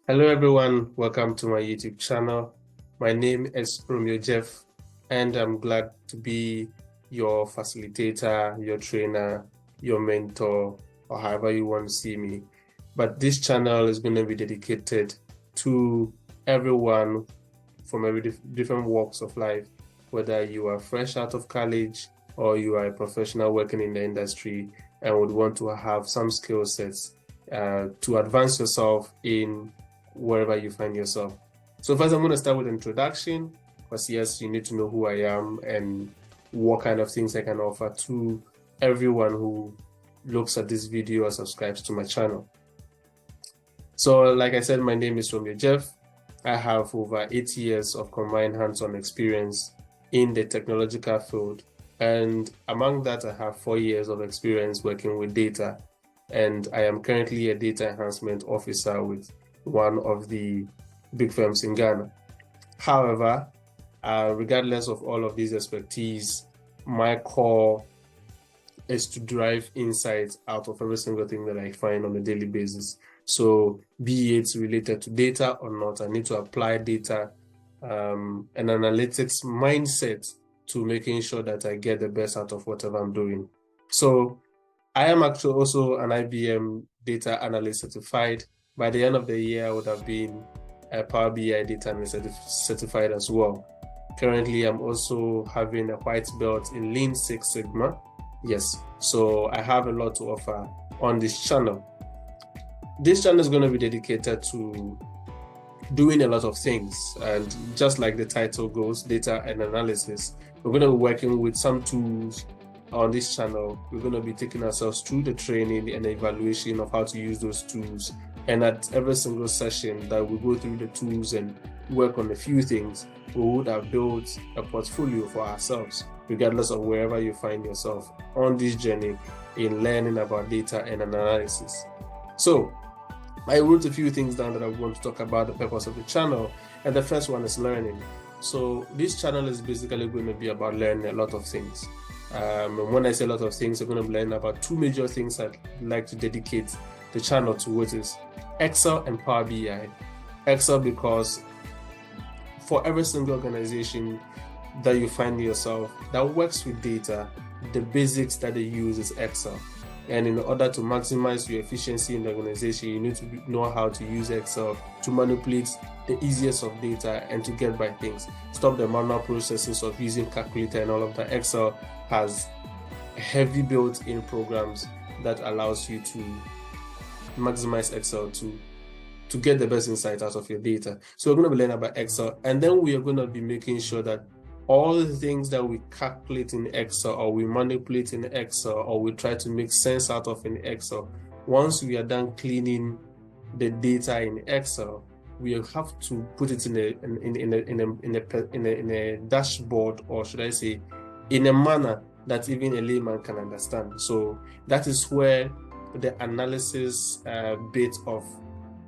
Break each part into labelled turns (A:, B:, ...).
A: Hello everyone, welcome to my YouTube channel. My name is Romeo Jeff, and I'm glad to be your facilitator, your trainer, your mentor, or however you want to see me. But this channel is going to be dedicated to everyone from every different walks of life, whether you are fresh out of college or you are a professional working in the industry and would want to have some skill sets to advance yourself in wherever you find yourself. So first, I'm going to start with introduction, because yes, you need to know who I am and what kind of things I can offer to everyone who looks at this video or subscribes to my channel. So like I said, my name is Romeo Jeff. I have over 8 years of combined hands-on experience in the technological field. And among that, I have 4 years of experience working with data. And I am currently a data enhancement officer with one of the big firms in Ghana. However, regardless of all of these expertise, my core is to drive insights out of every single thing that I find on a daily basis. So be it related to data or not, I need to apply data and analytics mindset to making sure that I get the best out of whatever I'm doing. So I am actually also an IBM data analyst certified. By the end of the year, I would have been a Power BI data analyst certified as well. Currently, I'm also having a white belt in Lean Six Sigma. Yes, so I have a lot to offer on this channel. This channel is going to be dedicated to doing a lot of things, and just like the title goes, data and analysis, we're going to be working with some tools on this channel. We're going to be taking ourselves through the training and the evaluation of how to use those tools. And at every single session that we go through the tools and work on a few things, we would have built a portfolio for ourselves, regardless of wherever you find yourself on this journey in learning about data and analysis. So I wrote a few things down that I want to talk about the purpose of the channel. And the first one is learning. So this channel is basically going to be about learning a lot of things. And when I say a lot of things, I'm going to be learning about two major things I'd like to dedicate the channel to, which is Excel and Power BI. Excel because for every single organization that you find yourself that works with data, the basics that they use is Excel. And in order to maximize your efficiency in the organization, you need to know how to use Excel to manipulate the easiest of data and to get by things. Stop the manual processes of using calculator and all of that. Excel has heavy built-in programs that allows you to maximize Excel to get the best insight out of your data. So we're going to be learning about Excel, and then we are going to be making sure that all the things that we calculate in Excel or we manipulate in Excel or we try to make sense out of in Excel, once we are done cleaning the data in Excel, we have to put it in a dashboard, or should I say in a manner that even a layman can understand. So that is where the analysis bit of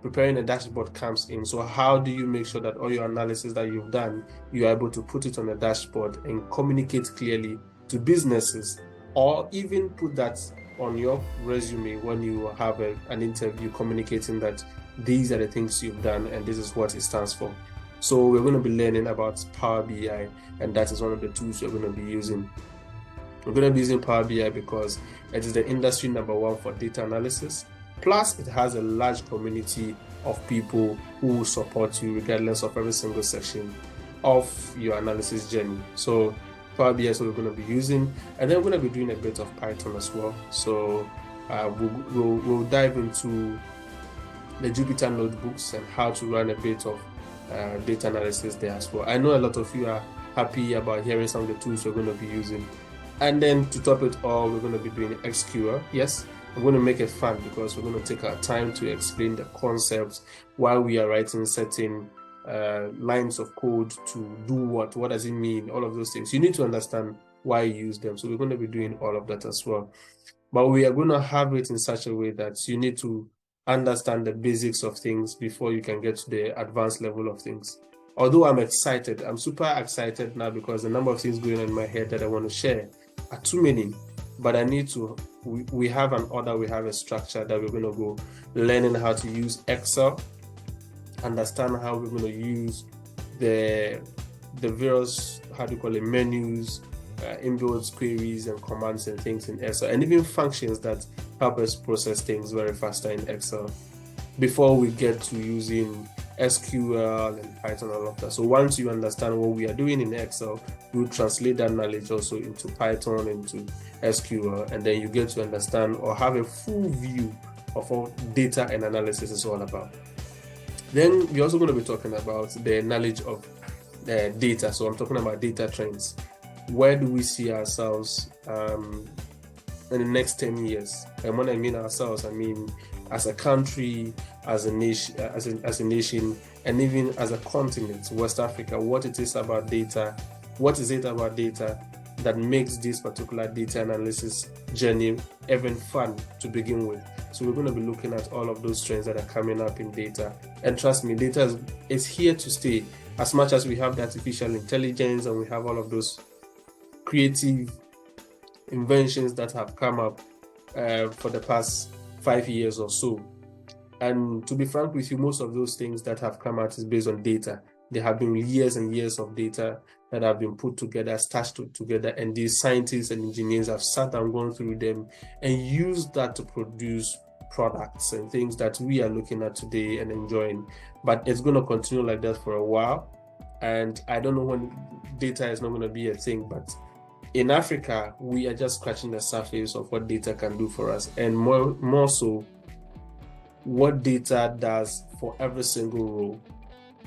A: preparing a dashboard comes in. So how do you make sure that all your analysis that you've done, you're able to put it on a dashboard and communicate clearly to businesses, or even put that on your resume when you have an interview, communicating that these are the things you've done and this is what it stands for. So we're going to be learning about Power BI, and that is one of the tools we're going to be using. We're going to be using Power BI because it is the industry #1 for data analysis. Plus, it has a large community of people who will support you regardless of every single section of your analysis journey. So Power BI is what we're going to be using, and then we're going to be doing a bit of Python as well. So we'll dive into the Jupyter notebooks and how to run a bit of data analysis there as well. I know a lot of you are happy about hearing some of the tools we're going to be using. And then to top it all, we're going to be doing SQL. Yes, I'm going to make it fun because we're going to take our time to explain the concepts while we are writing certain lines of code to do what does it mean, all of those things. You need to understand why you use them. So we're going to be doing all of that as well. But we are going to have it in such a way that you need to understand the basics of things before you can get to the advanced level of things. Although I'm excited, I'm super excited now because the number of things going on in my head that I want to share. are too many, but we have an order, we have a structure that we're going to go learning how to use Excel, understand how we're going to use the various, menus, inbuilt queries and commands and things in Excel, and even functions that help us process things very faster in Excel before we get to using SQL and Python and all of that. So once you understand what we are doing in Excel, you translate that knowledge also into Python, into SQL, and then you get to understand or have a full view of what data and analysis is all about. Then we're also going to be talking about the knowledge of data. So I'm talking about data trends. Where do we see ourselves in the next 10 years? And when I mean ourselves, I mean as a country, as a nation, and even as a continent, West Africa. What it is about data? What is it about data that makes this particular data analysis journey even fun to begin with? So we're going to be looking at all of those trends that are coming up in data. And trust me, data is here to stay. As much as we have the artificial intelligence and we have all of those creative inventions that have come up for the past 5 years or so. And to be frank with you, most of those things that have come out is based on data. There have been years and years of data that have been put together, stashed together, and these scientists and engineers have sat and gone through them and used that to produce products and things that we are looking at today and enjoying. But it's going to continue like that for a while. And I don't know when data is not going to be a thing, but in Africa, we are just scratching the surface of what data can do for us, and more so, what data does for every single role.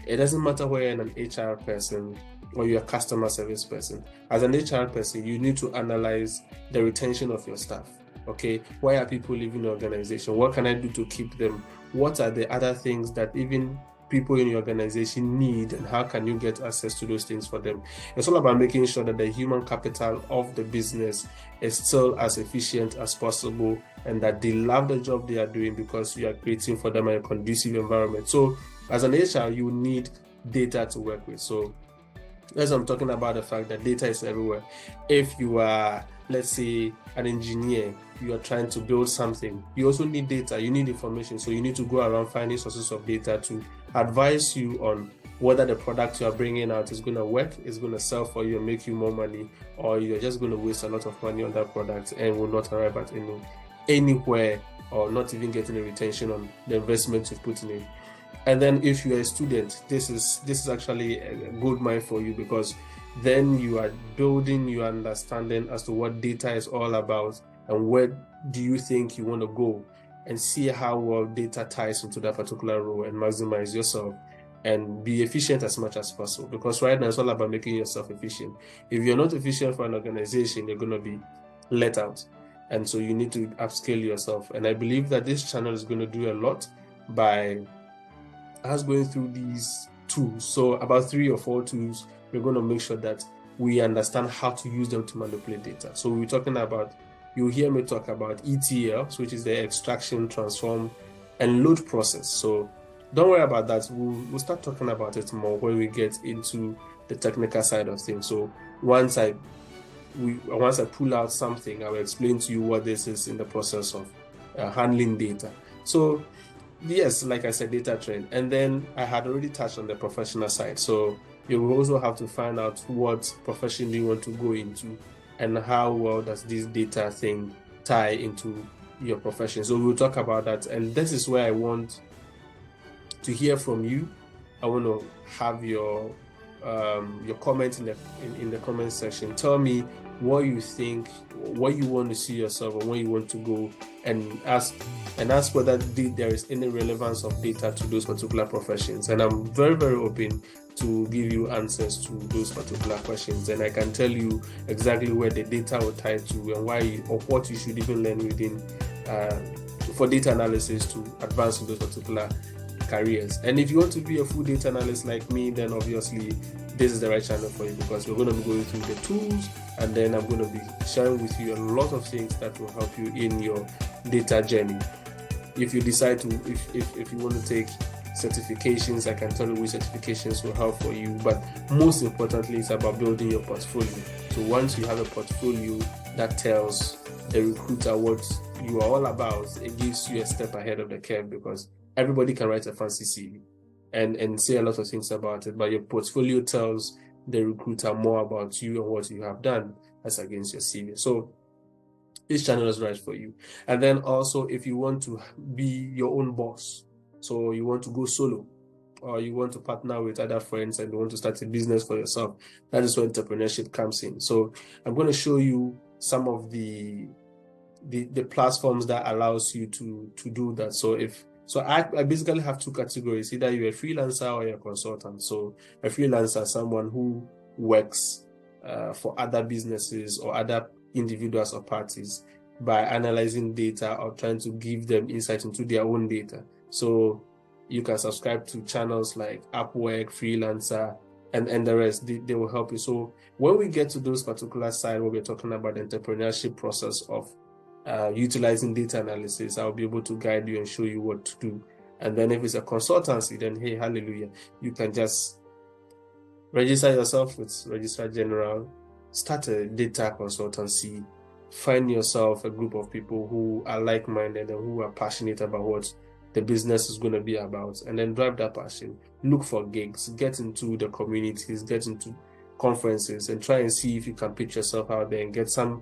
A: It doesn't matter whether you're an HR person or you're a customer service person. As an HR person, you need to analyze the retention of your staff. Okay, why are people leaving the organization? What can I do to keep them? What are the other things that even people in your organization need, and how can you get access to those things for them? It's all about making sure that the human capital of the business is still as efficient as possible, and that they love the job they are doing because you are creating for them a conducive environment. So as an HR, you need data to work with. So as I'm talking about the fact that data is everywhere. If you are, let's say, an engineer, you are trying to build something, you also need data, you need information. So you need to go around finding sources of data to advise you on whether the product you are bringing out is going to work, is going to sell for you and make you more money, or you're just going to waste a lot of money on that product and will not arrive at anywhere, or not even getting a retention on the investment you've put in it. And then if you're a student, this is actually a good mind for you, because then you are building your understanding as to what data is all about and where do you think you want to go, and see how well data ties into that particular role and maximize yourself and be efficient as much as possible. Because right now it's all about making yourself efficient. If you're not efficient for an organization, you're going to be let out. And so you need to upscale yourself. And I believe that this channel is going to do a lot by us going through these tools. So about 3 or 4 tools, we're going to make sure that we understand how to use them to manipulate data. So we're talking about, you'll hear me talk about ETL, which is the extraction, transform, and load process. So don't worry about that. We'll start talking about it more when we get into the technical side of things. So once I pull out something, I will explain to you what this is in the process of handling data. So yes, like I said, data trend. And then I had already touched on the professional side. So you will also have to find out what profession do you want to go into, and how well does this data thing tie into your profession. So we'll talk about that. And this is where I want to hear from you. I want to have your comments in the comment section. Tell me what you think, what you want to see yourself, or where you want to go, and ask whether there is any relevance of data to those particular professions. And I'm very, very open to give you answers to those particular questions, and I can tell you exactly where the data will tie to, and why, or what you should even learn within for data analysis to advance in those particular careers. And if you want to be a full data analyst like me, then obviously this is the right channel for you, because we're going to be going through the tools, and then I'm going to be sharing with you a lot of things that will help you in your data journey. If you decide to, if you want to take certifications, I can tell you which certifications will help for you. But most importantly, it's about building your portfolio. So once you have a portfolio, that tells the recruiter what you are all about. It gives you a step ahead of the curve, because everybody can write a fancy CV and say a lot of things about it, but your portfolio tells the recruiter more about you and what you have done as against your CV. So this channel is right for you. And then also, if you want to be your own boss, so you want to go solo, or you want to partner with other friends and you want to start a business for yourself, that is where entrepreneurship comes in. So I'm going to show you some of the platforms that allows you to do that. So I basically have two categories: either you're a freelancer or you're a consultant. So a freelancer, someone who works for other businesses or other individuals or parties by analyzing data or trying to give them insight into their own data. So you can subscribe to channels like Upwork, Freelancer, and the rest. They will help you. So when we get to those particular side where we're talking about the entrepreneurship process of utilizing data analysis, I'll be able to guide you and show you what to do. And then if it's a consultancy, then hey, hallelujah, you can just register yourself with Registrar General, start a data consultancy, find yourself a group of people who are like-minded and who are passionate about what the business is going to be about, and then drive that passion. Look for gigs, get into the communities, get into conferences, and try and see if you can pitch yourself out there and get some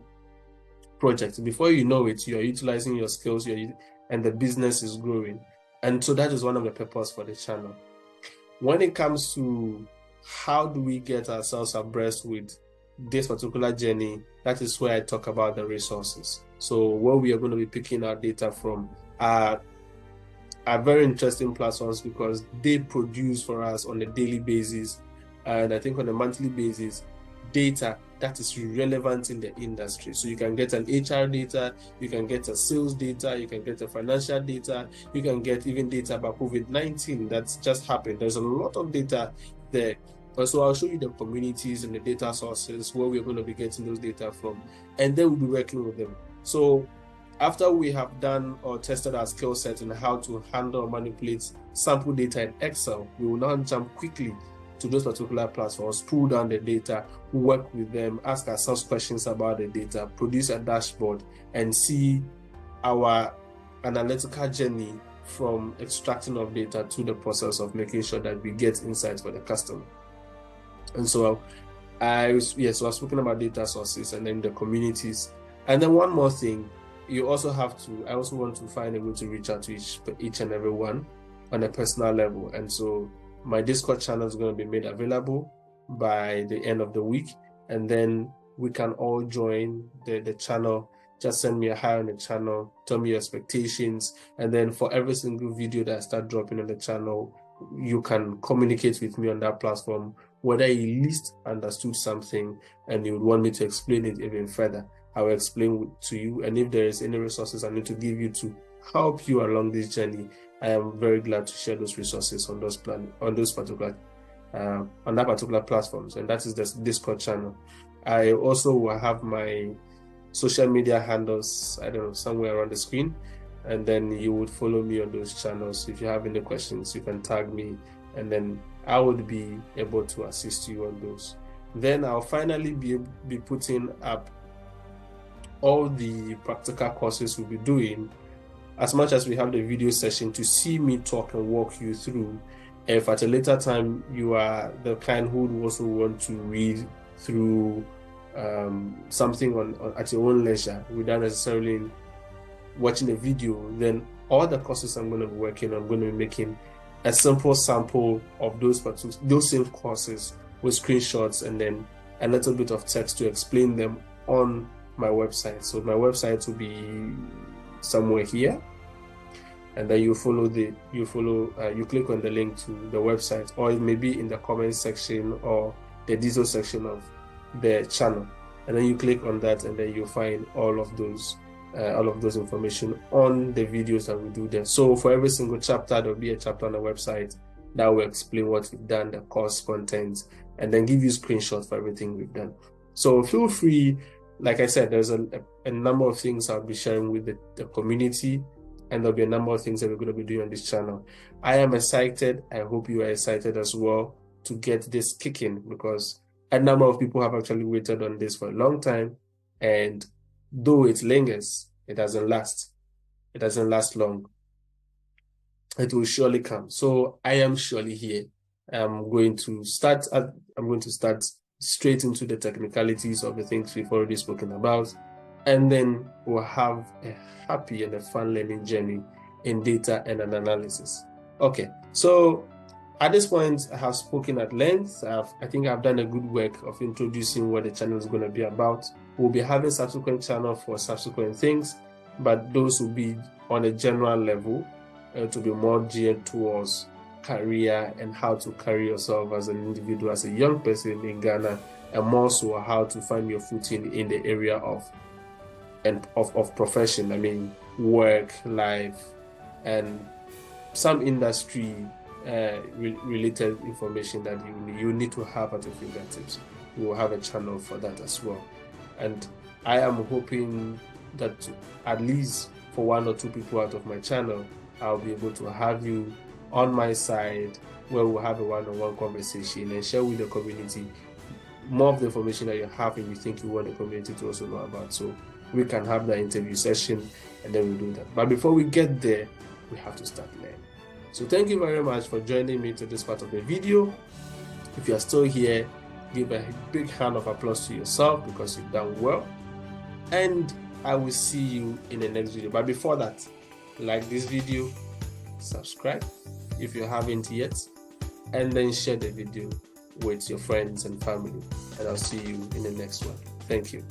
A: project. Before you know it, you're utilizing your skills, and the business is growing. And so that is one of the purposes for the channel. When it comes to how do we get ourselves abreast with this particular journey, that is where I talk about the resources. So where we are going to be picking our data from are very interesting platforms, because they produce for us on a daily basis, and I think on a monthly basis, data that is relevant in the industry. So you can get an HR data, you can get a sales data, you can get a financial data, you can get even data about COVID-19 that's just happened. There's a lot of data there. So I'll show you the communities and the data sources where we're going to be getting those data from, and then we'll be working with them. So after we have done or tested our skill set in how to handle or manipulate sample data in Excel, we will now jump quickly to those particular platforms, pull down the data, work with them, ask ourselves questions about the data, produce a dashboard, and see our analytical journey from extracting of data to the process of making sure that we get insights for the customer. And so I was speaking about data sources and then the communities. And then one more thing, I also want to find a way to reach out to each and every one on a personal level. And so my Discord channel is going to be made available by the end of the week, and then we can all join the channel. Just send me a hi on the channel, tell me your expectations, and then for every single video that I start dropping on the channel, you can communicate with me on that platform, whether you least understood something and you would want me to explain it even further. I will explain to you, and if there is any resources I need to give you to help you along this journey, I am very glad to share those resources on that particular platforms, and that is the Discord channel. I also will have my social media handles, I don't know, somewhere around the screen, and then you would follow me on those channels. If you have any questions, you can tag me, and then I would be able to assist you on those. Then I'll finally be putting up all the practical courses we'll be doing, as much as we have the video session to see me talk and walk you through. If at a later time you are the kind who would also want to read through something at your own leisure without necessarily watching a video, then all the courses I'm going to be working on, I'm going to be making a simple sample of those same courses with screenshots and then a little bit of text to explain them on my website. So my website will be somewhere here, and then you click on the link to the website, or it may be in the comment section or the details section of the channel, and then you click on that, and then you'll find all of those information on the videos that we do there. So for every single chapter, there'll be a chapter on the website that will explain what we've done, the course content, and then give you screenshots for everything we've done. So feel free. Like I said, there's a number of things I'll be sharing with the community, and there'll be a number of things that we're going to be doing on this channel. I am excited. I hope you are excited as well to get this kicking, because a number of people have actually waited on this for a long time, and though it lingers, it doesn't last. It doesn't last long. It will surely come. So I am surely here. I'm going to start straight into the technicalities of the things we've already spoken about, and then we'll have a happy and a fun learning journey in data and analysis. Okay, so at this point, I have spoken at length. I think I've done a good work of introducing what the channel is going to be about. We'll be having subsequent channels for subsequent things, but those will be on a general level to be more geared towards career and how to carry yourself as an individual, as a young person in Ghana, and more so how to find your footing in the area of profession. I mean, work, life, and some industry related information that you need to have at your fingertips. We will have a channel for that as well. And I am hoping that at least for 1 or 2 people out of my channel, I'll be able to have you on my side where we'll have a one-on-one conversation and share with the community more of the information that you have and you think you want the community to also know about. So we can have that interview session and then we'll do that. But before we get there, we have to start learning. So thank you very much for joining me to this part of the video. If you are still here, give a big hand of applause to yourself because you've done well. And I will see you in the next video. But before that, like this video, subscribe if you haven't yet, and then share the video with your friends and family. And I'll see you in the next one. Thank you.